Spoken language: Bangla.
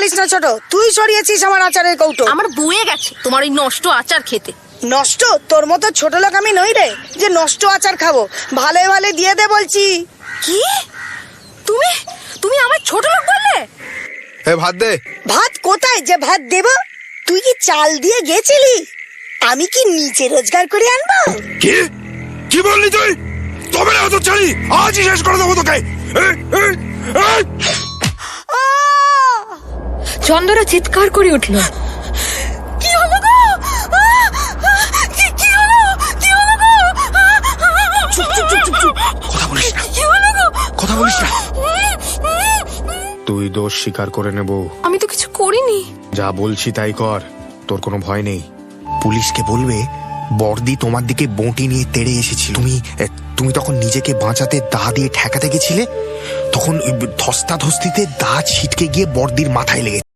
বলিস না ছোট, তুই সরিয়েছিস আমার আচারের কৌটো। আমার বয়ে গেছে তোমার ওই নষ্ট আচার খেতে। নষ্ট? তোর মতো ছোট লোক আমি নই রে যে নষ্ট আচার খাবো। ভালো ভালো দিয়ে দে বলছি। কি? তুমি তুমি আমার ছোট লোক বললে? ভাত দে। ভাত কোথায় যে ভাত দেব? তুই কি চাল দিয়ে গেছিলি? আমি কি নিচে রোজগার করে আনবো? কি কি বললি তুই? তবে না তো ছাড়ি, আজই শেষ করে দেবো তোকে। চন্দরা চিৎকার করে উঠল। কি হলো গো? কি হলো? কি হলো গো? চুপ চুপ চুপ চুপ চুপ, কথা বলিস না, কি হলো গো? কথা বলিস না। তুই দোষ স্বীকার করে নেব। আমি তো কিছু করিনি। যা বলছি তাই কর, তোর কোনো ভয় নেই। পুলিশকে বলবে বর্দি তোমার দিকে বঁটি নিয়ে তেড়ে এসেছিল। তুমি তখন নিজেকে বাঁচাতে দা দিয়ে ঠেকাতে গেছিলে, তখন ধস্তাধস্তিতে দা ছিটকে গিয়ে বর্দির মাথায় লেগে